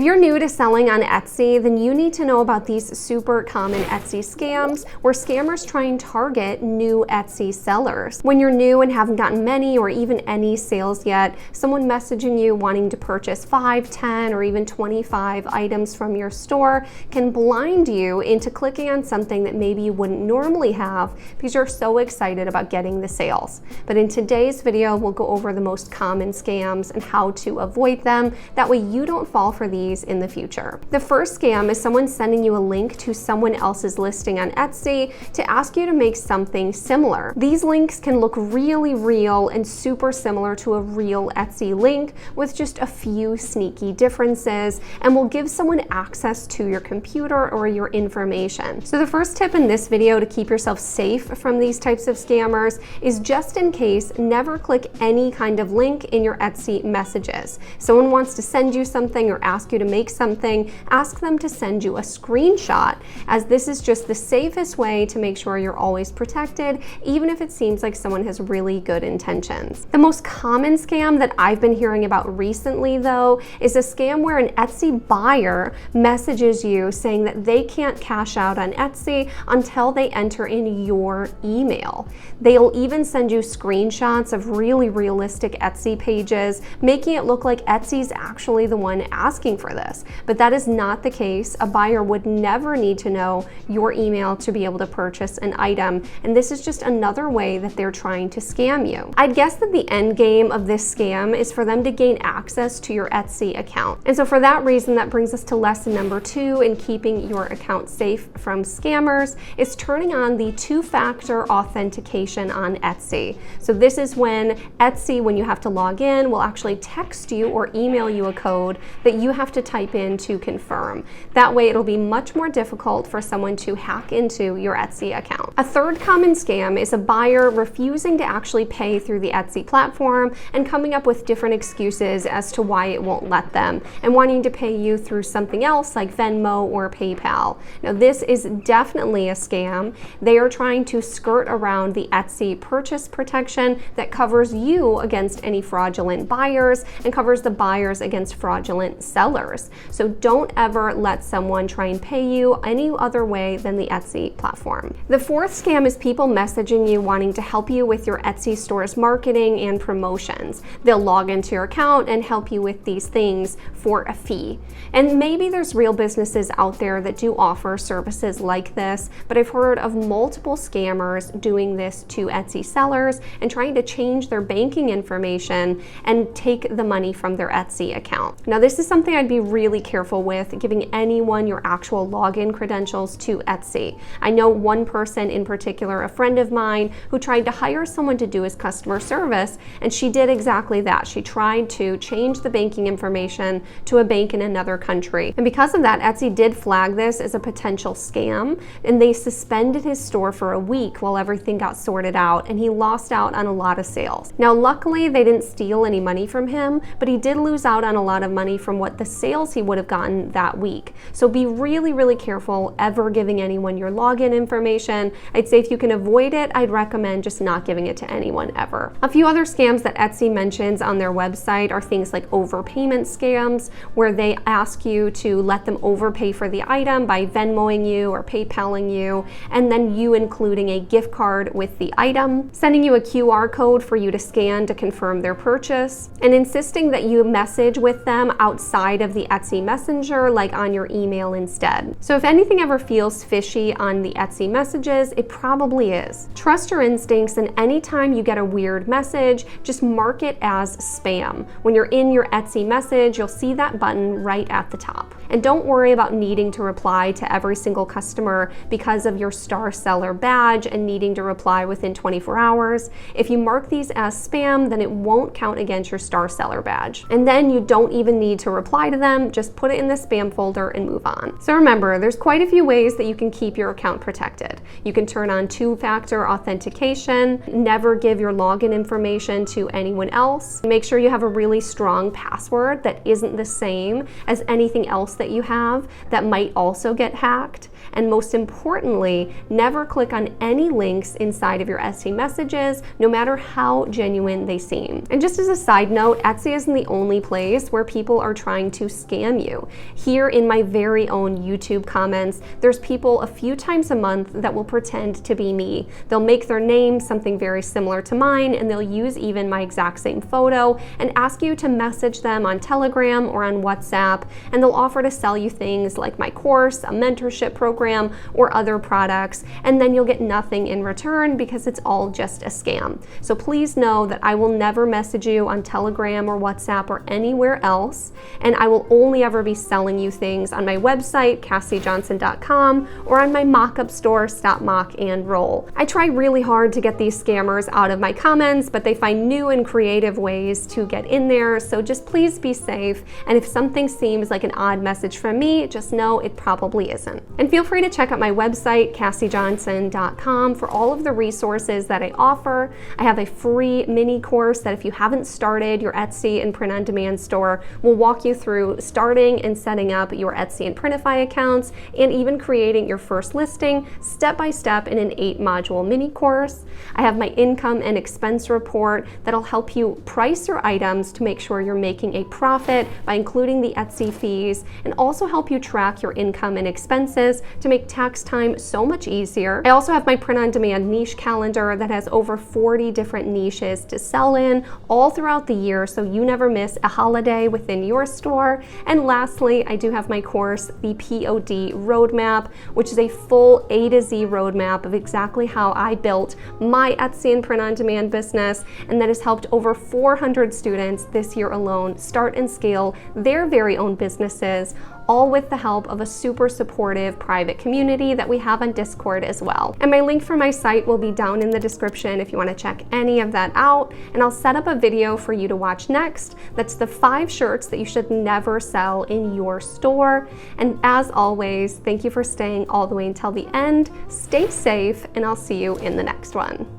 you're new to selling on Etsy, then you need to know about these super common Etsy scams where scammers try and target new Etsy sellers. When you're new and haven't gotten many or even any sales yet, someone messaging you wanting to purchase 5, 10, or even 25 items from your store can blind you into clicking on something that maybe you wouldn't normally have because you're so excited about getting the sales. But in today's video, we'll go over the most common scams and how to avoid them. That way you don't fall for these in the future. The first scam is someone sending you a link to someone else's listing on Etsy to ask you to make something similar. These links can look really real and super similar to a real Etsy link with just a few sneaky differences, and will give someone access to your computer or your information. So the first tip in this video to keep yourself safe from these types of scammers is, just in case, never click any kind of link in your Etsy messages. Someone wants to send you something or ask you to make something, ask them to send you a screenshot, as this is just the safest way to make sure you're always protected, even if it seems like someone has really good intentions. The most common scam that I've been hearing about recently, though, is a scam where an Etsy buyer messages you saying that they can't cash out on Etsy until they enter in your email. They'll even send you screenshots of really realistic Etsy pages, making it look like Etsy's actually the one asking for this. But that is not the case. A buyer would never need to know your email to be able to purchase an item, and this is just another way that they're trying to scam you. I'd guess that the end game of this scam is for them to gain access to your Etsy account. And so for that reason, that brings us to lesson number 2 in keeping your account safe from scammers, is turning on the 2-factor authentication on Etsy. So this is when Etsy, when you have to log in, will actually text you or email you a code that you have to type in to confirm. That way it'll be much more difficult for someone to hack into your Etsy account. A third common scam is a buyer refusing to actually pay through the Etsy platform and coming up with different excuses as to why it won't let them, and wanting to pay you through something else like Venmo or PayPal. Now this is definitely a scam. They are trying to skirt around the Etsy purchase protection that covers you against any fraudulent buyers and covers the buyers against fraudulent sellers. So don't ever let someone try and pay you any other way than the Etsy platform. The fourth scam is people messaging you wanting to help you with your Etsy store's marketing and promotions. They'll log into your account and help you with these things for a fee. And maybe there's real businesses out there that do offer services like this, but I've heard of multiple scammers doing this to Etsy sellers and trying to change their banking information and take the money from their Etsy account. Now this is something I'd be really careful with, giving anyone your actual login credentials to Etsy. I know one person in particular, a friend of mine, who tried to hire someone to do his customer service, and she did exactly that. She tried to change the banking information to a bank in another country. And because of that, Etsy did flag this as a potential scam, and they suspended his store for a week while everything got sorted out, and he lost out on a lot of sales. Now luckily they didn't steal any money from him, but he did lose out on a lot of money from what the sales he would have gotten that week. So be really, really careful ever giving anyone your login information. I'd say if you can avoid it, I'd recommend just not giving it to anyone ever. A few other scams that Etsy mentions on their website are things like overpayment scams, where they ask you to let them overpay for the item by Venmoing you or PayPaling you, and then you including a gift card with the item, sending you a QR code for you to scan to confirm their purchase, and insisting that you message with them outside of the Etsy Messenger, like on your email instead. So if anything ever feels fishy on the Etsy messages, it probably is. Trust your instincts, and anytime you get a weird message, just mark it as spam. When you're in your Etsy message, you'll see that button right at the top. And don't worry about needing to reply to every single customer because of your star seller badge and needing to reply within 24 hours. If you mark these as spam, then it won't count against your star seller badge. And then you don't even need to reply to them, just put it in the spam folder and move on. So remember, there's quite a few ways that you can keep your account protected. You can turn on 2-factor authentication, never give your login information to anyone else, make sure you have a really strong password that isn't the same as anything else that you have that might also get hacked, and most importantly, never click on any links inside of your Etsy messages, no matter how genuine they seem. And just as a side note, Etsy isn't the only place where people are trying to scam you. Here in my very own YouTube comments, there's people a few times a month that will pretend to be me. They'll make their name something very similar to mine, and they'll use even my exact same photo and ask you to message them on Telegram or on WhatsApp, and they'll offer to sell you things like my course, a mentorship program, or other products, and then you'll get nothing in return because it's all just a scam. So please know that I will never message you on Telegram or WhatsApp or anywhere else, and I will only ever be selling you things on my website, CassieJohnson.com, or on my mock-up store, Stop Mock and Roll. I try really hard to get these scammers out of my comments, but they find new and creative ways to get in there, so just please be safe, and if something seems like an odd message from me, just know it probably isn't. And feel free to check out my website, CassieJohnson.com, for all of the resources that I offer. I have a free mini course that if you haven't started your Etsy and print-on-demand store, will walk you through starting and setting up your Etsy and Printify accounts, and even creating your first listing step-by-step in an 8-module mini course. I have my income and expense report that'll help you price your items to make sure you're making a profit by including the Etsy fees, and also help you track your income and expenses to make tax time so much easier. I also have my print-on-demand niche calendar that has over 40 different niches to sell in all throughout the year, so you never miss a holiday within your store. And lastly, I do have my course, the POD Roadmap, which is a full A to Z roadmap of exactly how I built my Etsy and print-on-demand business, and that has helped over 400 students this year alone start and scale their very own businesses, all with the help of a super supportive private community that we have on Discord as well. And my link for my site will be down in the description if you want to check any of that out, and I'll set up a video for you to watch next. That's the 5 shirts that you should never sell in your store. And as always, thank you for staying all the way until the end. Stay safe, and I'll see you in the next one.